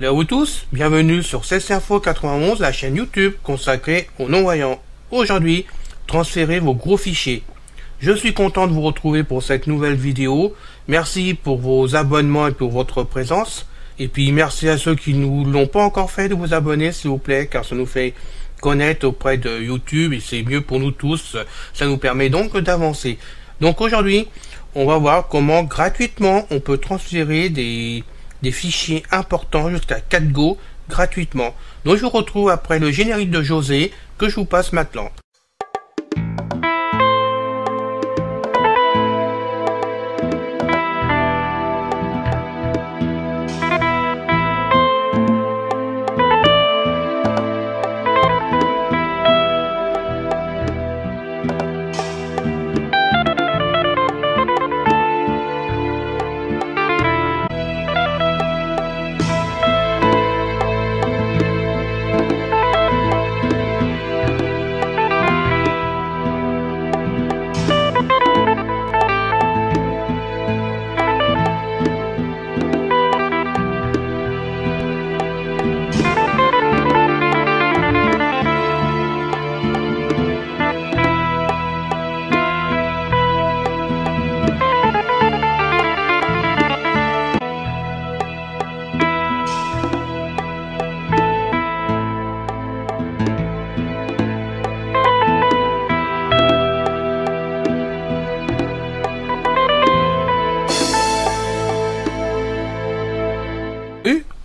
Hello à vous tous, bienvenue sur CCInfo 91, la chaîne YouTube consacrée aux non-voyants. Aujourd'hui, transférez vos gros fichiers. Je suis content de vous retrouver pour cette nouvelle vidéo. Merci pour vos abonnements et pour votre présence. Et puis merci à ceux qui ne l'ont pas encore fait de vous abonner s'il vous plaît, car ça nous fait connaître auprès de YouTube et c'est mieux pour nous tous. Ça nous permet donc d'avancer. Donc aujourd'hui, on va voir comment gratuitement on peut transférer des fichiers importants jusqu'à 4 Go gratuitement. Donc je vous retrouve après le générique de José que je vous passe maintenant.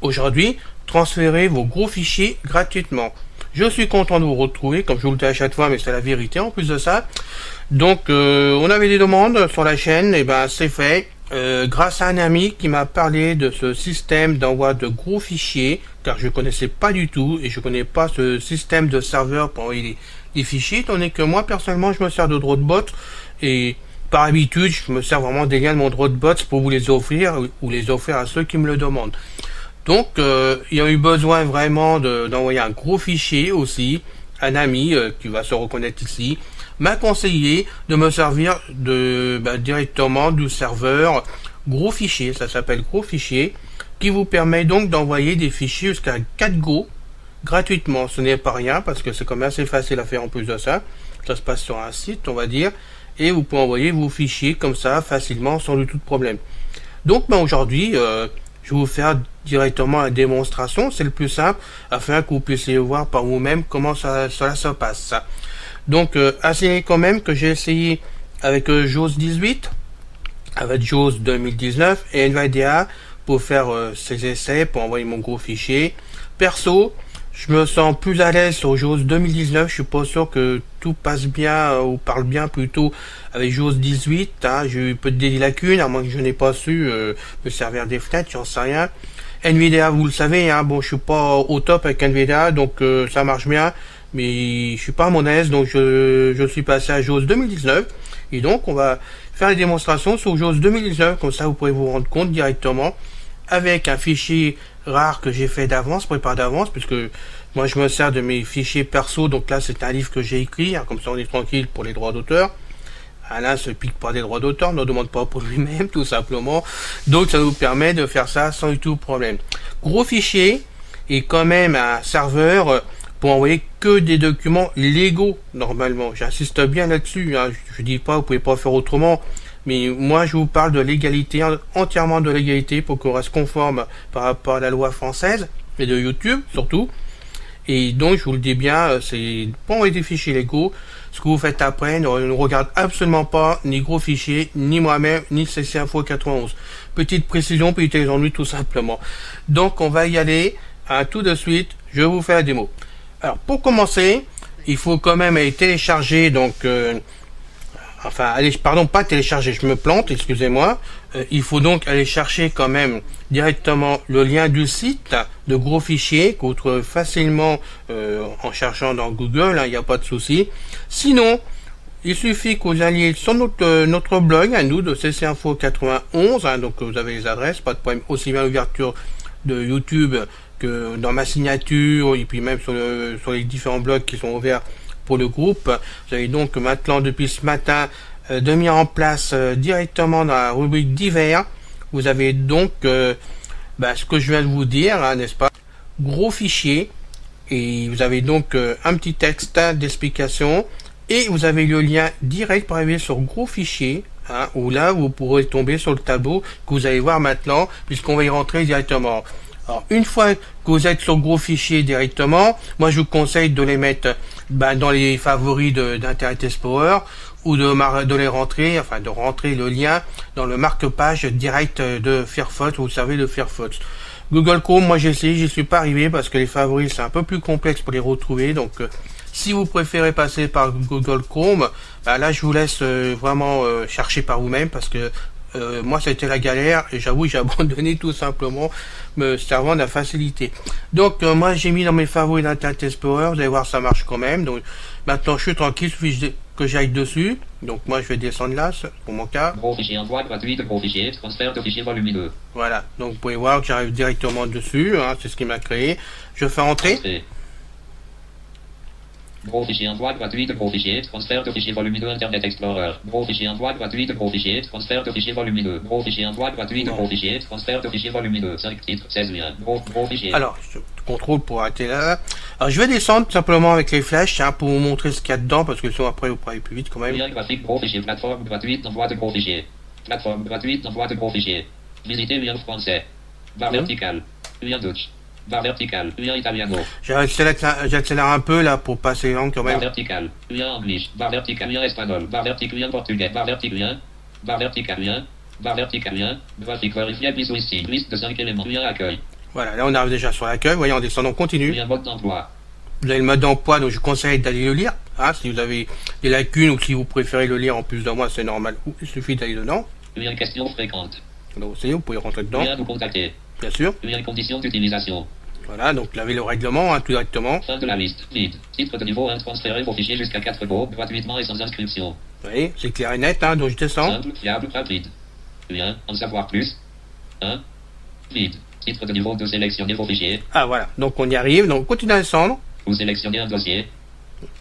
Aujourd'hui, transférez vos gros fichiers gratuitement. Je suis content de vous retrouver, comme je vous le dis à chaque fois, mais c'est la vérité en plus de ça. Donc, on avait des demandes sur la chaîne, et ben c'est fait. Grâce à un ami qui m'a parlé de ce système d'envoi de gros fichiers, car je connaissais pas du tout, et je connais pas ce système de serveur pour envoyer les fichiers, étant donné que moi, personnellement, je me sers de Dropbox, et par habitude, je me sers vraiment des liens de mon Dropbox pour vous les offrir, ou les offrir à ceux qui me le demandent. Donc, il y a eu besoin vraiment d'envoyer un gros fichier aussi. Un ami qui va se reconnaître ici m'a conseillé de me servir directement du serveur gros fichier. Ça s'appelle gros fichier, qui vous permet donc d'envoyer des fichiers jusqu'à 4 Go gratuitement. Ce n'est pas rien parce que c'est quand même assez facile à faire en plus de ça. Ça se passe sur un site, on va dire, et vous pouvez envoyer vos fichiers comme ça facilement sans du tout de problème. Donc, aujourd'hui, je vais vous faire directement la démonstration, c'est le plus simple, afin que vous puissiez voir par vous-même comment cela se passe. Donc, essayez quand même que j'ai essayé avec JAWS 18, avec JAWS 2019 et NVIDIA pour faire ces essais, pour envoyer mon gros fichier. Perso, je me sens plus à l'aise sur JAWS 2019, je suis pas sûr que tout passe bien, ou parle bien plutôt avec JAWS 18, hein. J'ai eu peu de lacunes, à moins que je n'ai pas su me servir des fenêtres, j'en sais rien. NVIDIA, vous le savez, hein, bon, je suis pas au top avec NVIDIA, donc ça marche bien, mais je suis pas à mon aise, donc je suis passé à JAWS 2019, et donc on va faire les démonstrations sur JAWS 2019, comme ça vous pourrez vous rendre compte directement, avec un fichier rare que j'ai fait d'avance, préparé d'avance, puisque moi je me sers de mes fichiers perso, donc là c'est un livre que j'ai écrit, hein, comme ça on est tranquille pour les droits d'auteur. Alain se pique pas des droits d'auteur, ne demande pas pour lui-même, tout simplement. Donc ça nous permet de faire ça sans du tout problème. Gros fichier et quand même un serveur pour envoyer que des documents légaux normalement. J'insiste bien là-dessus, hein. Je dis pas, vous pouvez pas faire autrement. Mais moi, je vous parle de légalité, entièrement de légalité, pour qu'on reste conforme par rapport à la loi française, et de YouTube, surtout. Et donc, je vous le dis bien, c'est pas envoyer des fichiers légaux. Ce que vous faites après ne regarde absolument pas ni gros fichiers, ni moi-même, ni CCInfo 91. Petite précision, pour éviter les ennuis, tout simplement. Donc, on va y aller, tout de suite, je vais vous faire la démo. Alors, pour commencer, il faut quand même aller télécharger, donc... pas télécharger, je me plante, excusez-moi. Il faut donc aller chercher quand même directement le lien du site de gros fichiers qu'on trouve facilement en cherchant dans Google, il n'y a pas de souci. Sinon, il suffit que vous alliez sur notre blog, à nous, de CCInfo 91, hein, donc vous avez les adresses, pas de problème, aussi bien l'ouverture de YouTube que dans ma signature, et puis même sur les différents blogs qui sont ouverts pour le groupe. Vous avez donc maintenant depuis ce matin de mis en place directement dans la rubrique divers. Vous avez donc bah, ce que je viens de vous dire, hein, n'est-ce pas? Gros fichier, et vous avez donc un petit texte d'explication, et vous avez le lien direct pour arriver sur gros fichier, hein, où là vous pourrez tomber sur le tableau que vous allez voir maintenant, puisqu'on va y rentrer directement. Alors, une fois que vous êtes sur le gros fichier directement, moi je vous conseille de les mettre dans les favoris d'Internet Explorer, ou de les rentrer, enfin de rentrer le lien dans le marque-page direct de Firefox, vous savez, de Firefox. Google Chrome, moi j'ai essayé, j'y suis pas arrivé parce que les favoris c'est un peu plus complexe pour les retrouver, donc si vous préférez passer par Google Chrome, bah là je vous laisse vraiment chercher par vous-même, parce que moi c'était la galère et j'avoue j'ai abandonné tout simplement, me servant de la facilité. Donc moi j'ai mis dans mes favoris d'Internet Explorer, vous allez voir ça marche quand même. Donc maintenant je suis tranquille, il suffit que j'aille dessus. Donc moi je vais descendre là pour mon cas. Gros fichier, envoi gratuit de gros fichier, transfert de fichier volumineux. Voilà, donc vous pouvez voir que j'arrive directement dessus, hein, c'est ce qui m'a créé. Je fais entrer. Gros fichier, envoi gratuit de gros fichier, transfert de fichier volumineux Internet Explorer. Gros fichier, envoi gratuit de gros fichier, transfert de fichier volumineux. Gros fichier, envoi gratuit de gros fichier, transfert de fichier volumineux. 5 titres, 16 liens. Gros fichier. Alors, je contrôle pour arrêter là. Alors, je vais descendre tout simplement avec les flèches, hein, pour vous montrer ce qu'il y a dedans, parce que sinon après vous pourrez aller plus vite quand même. Lien graphique, gros fichier, plateforme gratuite d'envoi de gros fichier. Plateforme gratuite d'envoi de gros fichier. Visiter lien français. Barre verticale. Lien Dutch. Barre verticale. Lien italiano. J'accélère un peu là pour passer les langues quand même. Barre verticale. Lien anglais. Barre verticale. Lien espagnol. Barre verticale. Lien portugais. Barre verticale. Lien. Barre verticale. Lien. Barre verticale. Lien. Graphique vérifiable ici. Liste de 5 éléments. Lien accueil. Voilà, là on arrive déjà sur l'accueil. Voyez, en descendant, on continue. Lien mode d'emploi. Vous avez le mode d'emploi, donc je conseille d'aller le lire. Hein, si vous avez des lacunes ou si vous préférez le lire en plus de moi, c'est normal. Il suffit d'aller dedans. Lien question fréquente. Donc vous pouvez rentrer dedans. Lien nous contacter. Bien sûr. Lien conditions d'utilisation. Voilà, donc vous avez le règlement, hein, tout directement. Fin de la liste. Vide. Titre de niveau 1, transférer vos fichiers jusqu'à 4 mots, gratuitement et sans inscription. Vous voyez, c'est clair et net, hein, donc je descends. Simple, fiable, rapide. Lien, en savoir plus. 1. Vide. Titre de niveau 2, sélectionnez vos fichiers. Ah voilà, donc on y arrive, donc on continue à descendre. Vous sélectionnez un dossier.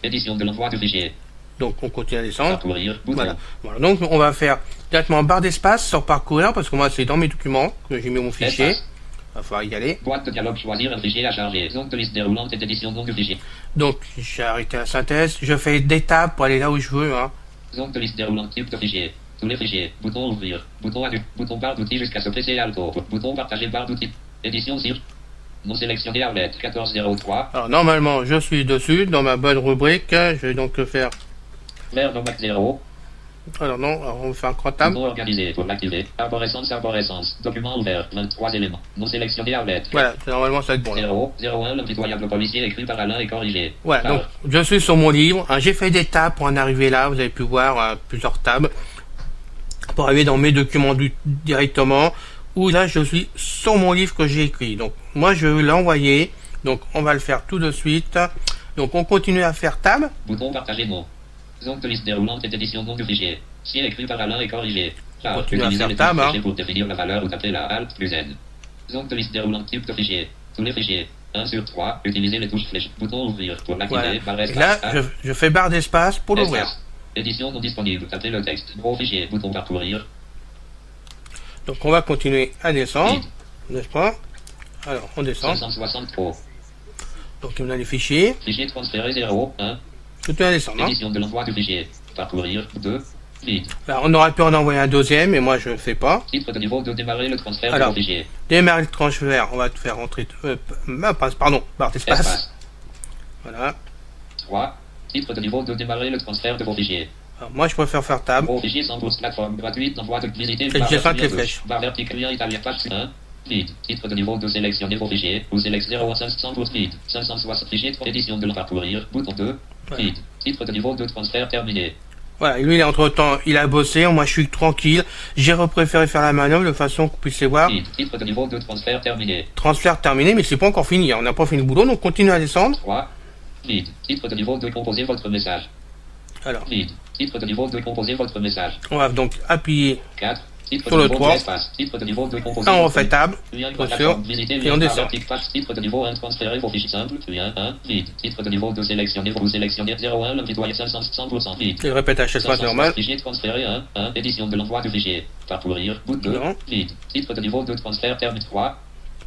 Édition de l'envoi du fichier. Donc on continue à descendre. Parcourir, bouton. Voilà, donc on va faire directement barre d'espace sur parcourir, parce que moi c'est dans mes documents que j'ai mis mon fichier. Espace. Il va falloir y aller. Boîte de dialogue, choisir un fichier à charger. Zone de liste déroulante et édition nom du fichier. Donc j'ai arrêté la synthèse, je fais des tables pour aller là où je veux. Hein. Zone de liste déroulante, type de fichier. Tous les fichiers. Bouton ouvrir. Bouton addu. Bouton barre d'outils jusqu'à se presser alto. Bouton partager barre d'outils. Édition ZIR. Non sélectionné Arlette 1403. Alors normalement je suis dessus, dans ma bonne rubrique, je vais donc faire... Vert Nomac 0. Alors non, alors on va faire un grand tab. Bouton organisé pour l'activer. Arborescence. Document ouvert. 23 éléments. Non sélectionné Arlette. Voilà, normalement ça va être bon. Là. 0, 01, l'impitoyable policier écrit par Alain et corrigé. Voilà, donc je suis sur mon livre. Hein, j'ai fait des tabs pour en arriver là, vous avez pu voir plusieurs tabs. Pour arriver dans mes documents directement. Où là je suis sur mon livre que j'ai écrit. Donc moi je vais l'envoyer. Donc on va le faire tout de suite. Donc on continue à faire tab. Bouton partager nom. Zone de liste déroulante et édition nom du fichier. Si écrit par Alain et corrigé. On continue à faire tab. Hein. Pour définir la valeur ou taper la Alt plus Z. Zone de liste déroulante type de fichier. Tous les fichiers. 1 sur 3. Utilisez les touches flèches. Bouton ouvrir pour l'activer. Voilà. Et là je fais barre d'espace pour l'ouvrir. Édition non disponible. Tapez le texte. Gros fichier. Bouton parcourir. Donc on va continuer à descendre, n'est-ce pas? Alors on descend. 560 Pro. Donc on a les fichiers. Fichier transféré 0, 1. Continue à descendre. Édition de l'envoi du fichier. Parcourir 2. Vide. Alors, on aurait pu en envoyer un deuxième, mais moi je ne le fais pas. Titre de niveau 2, démarrer le transfert de fichier. Démarrer le transfert, on va te faire rentrer. Pardon, barre d'espace. Voilà. 3. Titre de niveau 2, démarrer le transfert de vos fichiers. Alors, moi je préfère faire tab. Gros fichier sans pouce, plateforme gratuite, d'envoi de visiter. J'ai fait les flèches. Barre verticale, lien italien, page 1. Vide. Titre de niveau 2, sélectionnez vos fichiers. Vous sélectionnez 0,500 pouces vide. 560 fichiers, édition de le parcourir. Bouton 2. Vide. Titre de niveau 2, transfert terminé. Voilà, lui, entre temps, il a bossé, moi je suis tranquille. J'ai préféré faire la manœuvre de façon que vous puissiez voir. Titre de niveau 2, transfert terminé. Transfert terminé, mais c'est pas encore fini. On n'a pas fini le boulot, donc continue à descendre. 3. Vide. Titre de niveau 2, composez votre message. Alors. Vide. Titre de niveau 2, composez votre message. On va donc appuyer 4. Titre sur le 3. Titre de niveau 2, composez. Là, on refait table. Bien sûr. Et on descend. Titre de niveau 1, transférez vos fichiers simples. Bien 1. Vide. Titre de niveau 2, sélectionnez. Vous sélectionnez 01, l'envoyer 500%. Vide. Je répète à chaque fois, c'est normal. Fichier transféré 1. 1. Édition de l'envoi du fichier. Parcourir. Bout 2. Vide. Titre de niveau 2, transfert terme 3.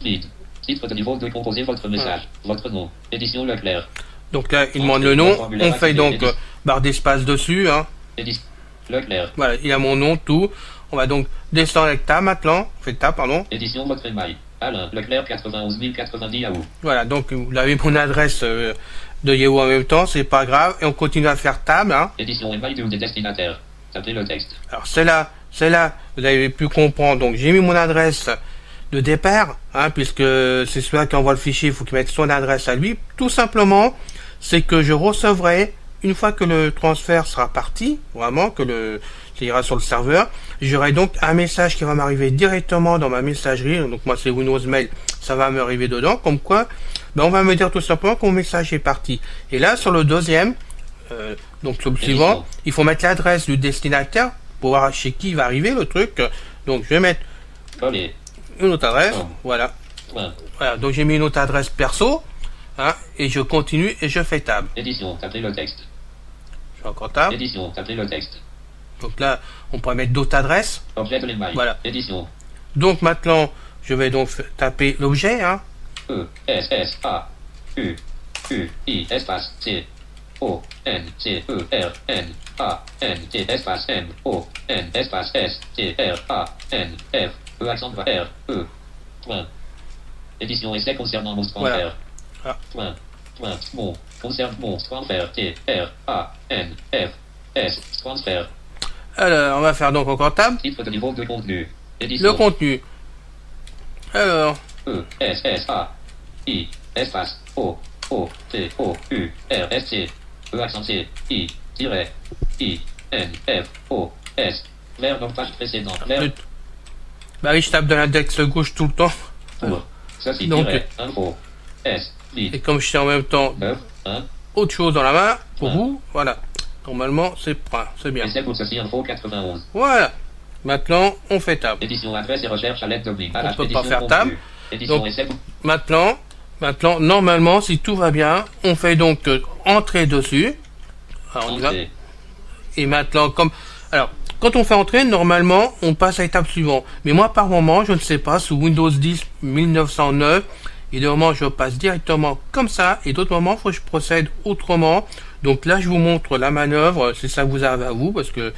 Vide. Titre de niveau 2, composez votre message. Votre nom. Édition Leclerc. Donc là, il demande le nom. On fait donc barre d'espace dessus. Hein. Leclerc. Voilà, il a mon nom, tout. On va donc descendre avec tab maintenant. On fait tab, pardon. Édition votre email. Alain Leclerc 91 090 Yahoo. Voilà, donc vous avez mon adresse de Yahoo en même temps, c'est pas grave. Et on continue à faire tab. Hein. Édition email des destinataires. Tapez le texte. Alors c'est là, vous avez pu comprendre. Donc j'ai mis mon adresse de départ, hein, puisque c'est celui qui envoie le fichier, il faut qu'il mette son adresse à lui. Tout simplement, c'est que je recevrai, une fois que le transfert sera parti, vraiment, que ça ira sur le serveur, j'aurai donc un message qui va m'arriver directement dans ma messagerie. Donc moi c'est Windows Mail, ça va m'arriver dedans, comme quoi, ben, on va me dire tout simplement que mon message est parti. Et là, sur le deuxième, donc sur le suivant, il faut mettre l'adresse du destinataire pour voir chez qui va arriver le truc. Donc je vais mettre une autre adresse, voilà. Voilà, donc j'ai mis une autre adresse perso, hein, et je continue et je fais tab. Édition, tapez le texte. Je fais encore tab. Édition, tapez le texte. Donc là, on pourrait mettre d'autres adresses. Objet de l'email. Voilà. Édition. Donc maintenant, je vais donc taper l'objet, hein. E-S-S-A-U-U-I espace C-O-N-C-E-R-N-A-N-T espace M-O-N espace S-T-R-A-N-F E accent R-E point. Édition essai concernant mon transfert. Voilà. Point. Mon concerne mon transfert T-R-A-N-F-S transfert. Alors, on va faire donc encore tab. Titre de niveau de contenu. Édition. Le contenu. Alors. E-S-S-A-I espace O-O-T-O-U-R-S-T E accent C I tiret I N F O S vers donc page précédente. Bah oui, je tape de l'index gauche tout le temps. Ceci donc, info S et comme je suis en même temps 9 1 autre chose dans la main pour vous, voilà. Normalement, c'est bien. Et c'est pour ceci info 91. Voilà. Maintenant, on fait tab. Édition adresse et recherche à l'aide d'Omni. On peut pas faire tab. Édition Donc, essai. maintenant, normalement, si tout va bien, on fait donc entrer dessus. Alors, on y va. Et maintenant, alors, quand on fait entrer, normalement, on passe à l'étape suivante. Mais moi, par moment, je ne sais pas, sous Windows 10 1909, et de moments, je passe directement comme ça, et d'autres moments, il faut que je procède autrement. Donc là, je vous montre la manœuvre, si ça vous arrive à vous, parce que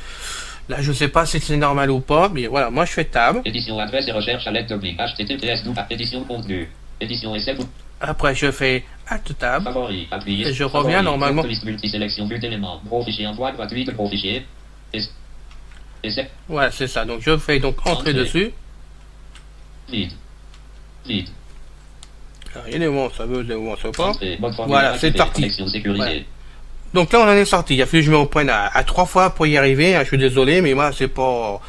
là, je ne sais pas si c'est normal ou pas, mais voilà, moi, je fais tab. Édition adresse et recherche à l'aide d'Omni. HTTPS édition contenu. Édition essai. Après, je fais Alt Tab. Favori, appuyez. Et je reviens normalement. Liste multisélection vue d'éléments. Gros fichier envoi gratuit de gros fichier. Essai. Voilà, c'est ça. Donc, je fais donc entrer dessus. Vide. Alors, il y a des moments, ça veut, des moments, ça veut pas. Voilà, c'est parti. Sécurisée. Donc là, on en est sorti. Il a fallu que je me reprenne à 3 fois pour y arriver. Je suis désolé, mais moi, c'est pas,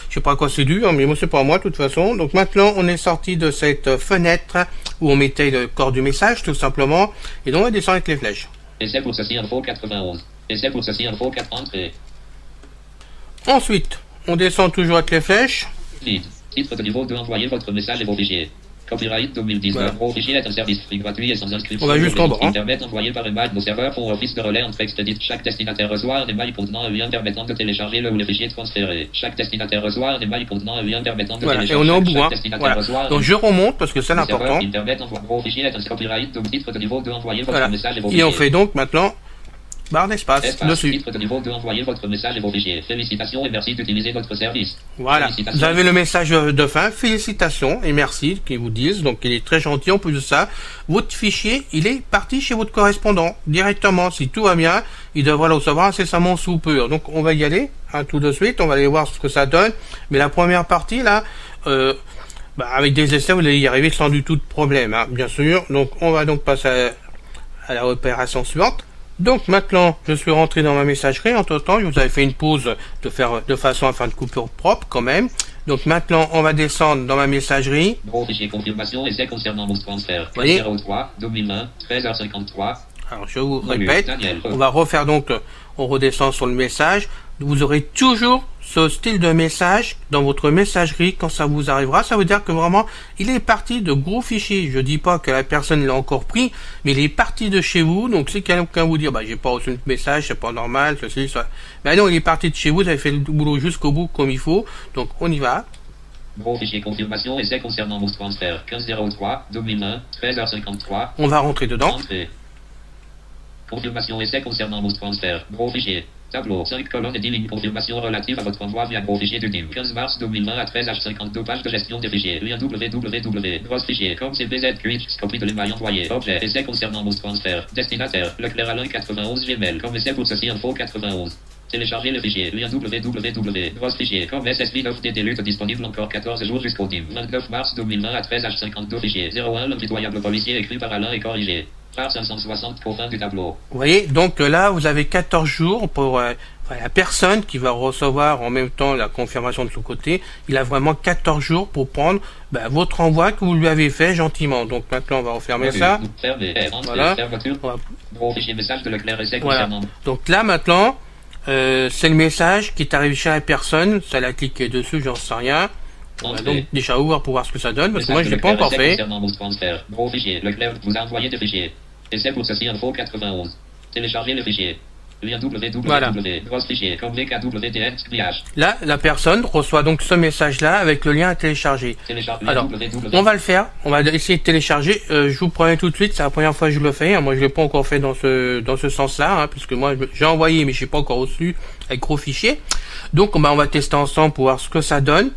je sais pas à quoi c'est dû, mais moi, c'est pas moi, de toute façon. Donc maintenant, on est sorti de cette fenêtre où on mettait le corps du message, tout simplement. Et donc, on va descendre avec les flèches. Essai pour ceci, info 91. Essai pour ceci, info 4 entrées. Ensuite, on descend toujours avec les flèches. Vide. Titre de niveau 2, envoyez votre message et vos fichiers. Copyright 2019. Voilà. Gros fichier est un service free gratuit et sans inscription. On va jusqu'en bas. Internet envoyé par email. Nos serveurs font office de relais entre expédites. Chaque destinataire reçoit un email contenant un lien permettant de télécharger le ou les fichiers transférés. Chaque destinataire reçoit un email contenant un lien permettant de télécharger. Et on est au bout. Voilà. Donc je remonte parce que c'est important. Internet envoie gros fichier est un copyright de titre de niveau 2, envoyez votre message et vos Et fichiers. on fait donc maintenant barre d'espace dessus. Titre de niveau 2, envoyez votre message et vos fichiers. Félicitations et merci d'utiliser notre service. Voilà. Vous avez le message de fin. Félicitations et merci qu'ils vous disent. Donc il est très gentil. En plus de ça, votre fichier, il est parti chez votre correspondant directement. Si tout va bien, il devrait le recevoir incessamment sous peu. Donc on va y aller tout de suite. On va aller voir ce que ça donne. Mais la première partie là, avec des essais, vous allez y arriver sans du tout de problème, bien sûr. Donc on va donc passer à la opération suivante. Donc maintenant, je suis rentré dans ma messagerie. Entre temps, je vous avais fait une pause de façon à faire une coupure propre quand même. Donc maintenant, on va descendre dans ma messagerie. Gros fichier confirmation essai concernant mon transfert. Voyez. 03 2020 13h53. Alors je vous répète, on va refaire donc, on redescend sur le message. Vous aurez toujours ce style de message dans votre messagerie quand ça vous arrivera. Ça veut dire que vraiment, il est parti de gros fichiers. Je dis pas que la personne l'a encore pris, mais il est parti de chez vous. Donc si quelqu'un vous dit, j'ai pas reçu de message, c'est pas normal, ceci, ça. Ben non, il est parti de chez vous. Vous avez fait le boulot jusqu'au bout comme il faut. Donc on y va. Gros fichier confirmation essai concernant Move Transfer 1503 2001 13h53. On va rentrer dedans. Entrée. Confirmation essai concernant Move Transfer. Gros fichier. Tableau 5 colonnes et 10 lignes. Confirmation relative à votre envoi via gros fichier de DIM. 15 mars 2020 à 13h52. Page de gestion des fichiers. Lien www. Gros fichier. Comme CPZ Quick. Copie de l'email envoyé. Objet. Essai concernant Move Transfer. Destinataire. Leclerc Alain 91 Gmail. Comme essai pour ceci info 91. Télécharger le fichier. Lien www. Gros fichier. Comme SSV 9DT lutte disponible encore 14 jours jusqu'au DIM. 29 mars 2020 à 13h52. Fichier. 01. L'impitoyable policier écrit par Alain et corrigé. Par 560 pour fin du tableau. Vous voyez, donc là, vous avez 14 jours pour la personne qui va recevoir en même temps la confirmation de son côté. Il a vraiment 14 jours pour prendre votre envoi que vous lui avez fait gentiment. Donc maintenant, on va refermer ça. Voilà. Gros fichier message de Leclerc essai voilà. Concernant. Donc là, maintenant, c'est le message qui est arrivé chez la personne. Ça l'a cliqué dessus, j'en sais rien. On va donc déjà ouvrir pour voir ce que ça donne, parce que moi, je ne l'ai pas encore fait. Gros fichier. Leclerc vous a envoyé des fichiers. Essai pour ceci info 91. Télécharger le fichier. Lien www. Voilà. Gros fichier. Comme VKWTN. Là, la personne reçoit donc ce message-là avec le lien à télécharger. Alors, on va le faire. On va essayer de télécharger. Je vous promets tout de suite, c'est la première fois que je le fais. Moi, je l'ai pas encore fait dans ce sens-là, puisque moi, j'ai envoyé, mais je n'ai pas encore reçu avec gros fichier. Donc, on va tester ensemble pour voir ce que ça donne,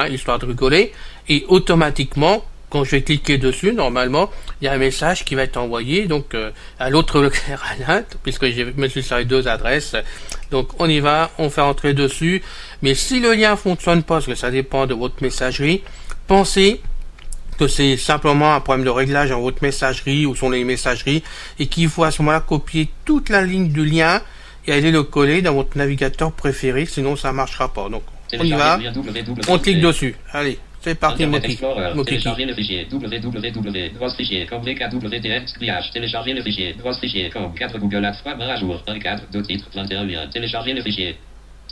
histoire de rigoler. Et automatiquement, quand je vais cliquer dessus, normalement, il y a un message qui va être envoyé donc à l'autre Leclerc Alain, puisque je me suis servi 2 adresses. Donc on y va, on fait entrer dessus. Mais si le lien fonctionne pas, parce que ça dépend de votre messagerie, pensez que c'est simplement un problème de réglage dans votre messagerie ou sur les messageries et qu'il faut à ce moment-là copier toute la ligne du lien et aller le coller dans votre navigateur préféré, sinon ça marchera pas. Donc on y va, on clique dessus. Allez. C'est parti, mon télécharger le fichier www. Gros fichier comme VKWTN. Télécharger le fichier. Gros fichier comme 4 Google Ads. Main à jour. 1 4 2 titres 21 liens. Télécharger le fichier.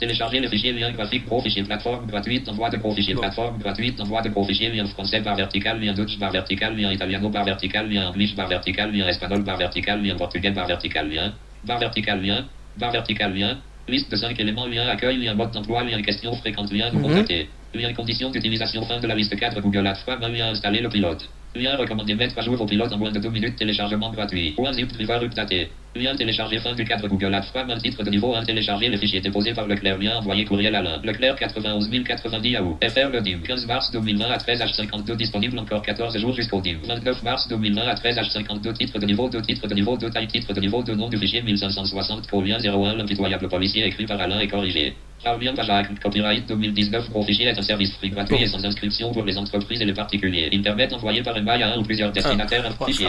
Télécharger le fichier lien graphique gros fichier plateforme gratuite envoi de gros fichier plateforme gratuite envoi de gros fichier lien français barre vertical lien Dutch barre vertical lien italiano barre vertical lien English barre vertical lien espagnol barre vertical lien portugais barre vertical lien barre vertical lien barre vertical lien liste de 5 éléments lien accueil lien mode d'emploi lien question fréquente lien de contacter. Lien conditions d'utilisation fin de la liste 4 Google Ads. Lien installer le pilote. Lien recommandé mettre à jour au pilote en moins de 2 minutes. Téléchargement gratuit. Point zip driver updaté. Lien téléchargé fin du cadre Google Ads. Un titre de niveau 1 téléchargé le fichier déposé par Leclerc. Lien envoyé courriel Alain. Leclerc 91 090 Yahoo. FR le DIM 15 mars 2020 à 13h52 disponible encore 14 jours jusqu'au DIM. 29 mars 2020 à 13h52 titre de niveau 2 titre de niveau 2 taille titre de niveau 2 nom du fichier 1560 pour lien 01 l'impitoyable policier écrit par Alain et corrigé. Lien page copyright 2019 gros fichier est un service free gratuit et sans inscription pour les entreprises et les particuliers. Internet envoyé par email à un ou plusieurs destinataires un fichier.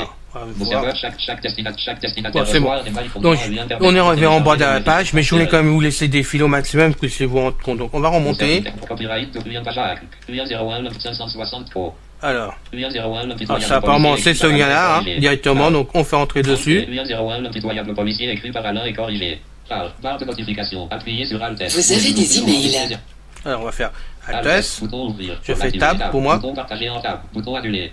Chaque destinataire reçoit un email. Donc, on est arrivé en bas de la page, mais je voulais quand même vous laisser défiler au maximum, que c'est vous rendre compte. Donc, on va remonter. Alors, ça apparemment c'est ce lien-là, directement, donc on fait entrer dessus. L'impitoyable policier écrit par Alain et corrigé. Barre de notification, appuyez sur Alt S. Vous avez des emails. Alors, on va faire Alt S. Je fais Tab pour moi. Bouton partager en Tab, bouton annulé.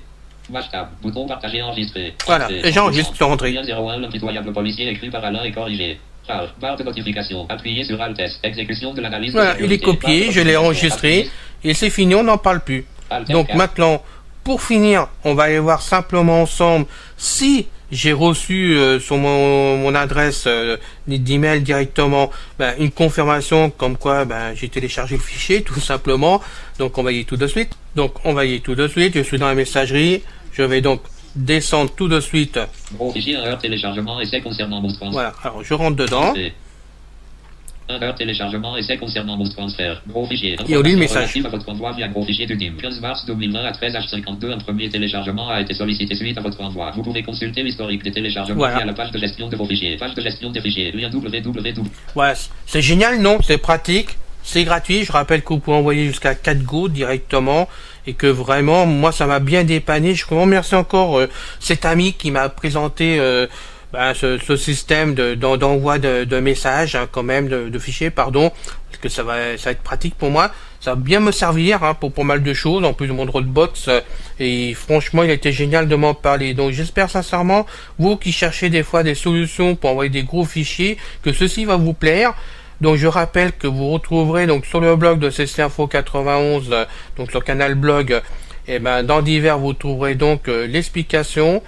Tab, bouton partager enregistré. Voilà, et j'enregistre sur entrée. 01 l'impitoyable policier écrit par Alain et corrigé. Barre de notification, appuyez sur Alt S. Exécution de l'analyse. Voilà, il est copié, je l'ai enregistré, et c'est fini, on n'en parle plus. Donc maintenant, pour finir, on va aller voir simplement ensemble si j'ai reçu sur mon adresse d'email directement une confirmation comme quoi j'ai téléchargé le fichier tout simplement. Donc on va y aller tout de suite. Je suis dans la messagerie. Je vais donc descendre tout de suite. Gros fichier, heure téléchargement, essai concernant Move Transfer. Voilà, alors je rentre dedans. Heure téléchargement, essai concernant Move Transfer. Gros fichier. Et on lit le message. À votre envoi via gros fichier de DIM. 15 mars 2020 à 13h52, un premier téléchargement a été sollicité suite à votre envoi. Vous pouvez consulter l'historique des téléchargements via la page de gestion de vos fichiers. Page de gestion des fichiers. Lien www. Voilà, c'est génial, non? C'est pratique. C'est gratuit. Je rappelle que vous pouvez envoyer jusqu'à 4 Go directement. Et que vraiment, moi, ça m'a bien dépanné. Je remercie encore cet ami qui m'a présenté ce système d'envoi de messages, quand même, de fichiers, pardon, parce que ça va être pratique pour moi. Ça va bien me servir pour pas mal de choses, en plus de mon Dropbox. Et franchement, il a été génial de m'en parler. Donc j'espère sincèrement, vous qui cherchez des fois des solutions pour envoyer des gros fichiers, que ceci va vous plaire. Donc je rappelle que vous retrouverez donc sur le blog de CC Info 91, donc sur le canal blog, et ben dans divers vous trouverez donc l'explication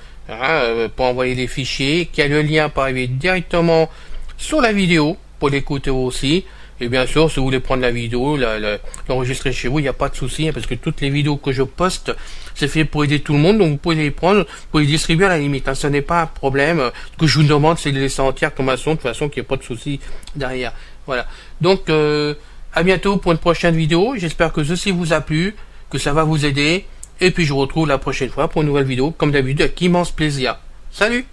pour envoyer les fichiers, qui a le lien pour arriver directement sur la vidéo pour l'écouter aussi. Et bien sûr, si vous voulez prendre la vidéo, l'enregistrer chez vous, il n'y a pas de souci, parce que toutes les vidéos que je poste, c'est fait pour aider tout le monde, donc vous pouvez les prendre, vous pouvez les distribuer à la limite, ce n'est pas un problème. Ce que je vous demande, c'est de les laisser entières comme elles sont, de toute façon, qu'il n'y ait pas de souci derrière. Voilà. Donc, à bientôt pour une prochaine vidéo. J'espère que ceci vous a plu, que ça va vous aider, et puis je vous retrouve la prochaine fois pour une nouvelle vidéo, comme d'habitude, avec immense plaisir. Salut!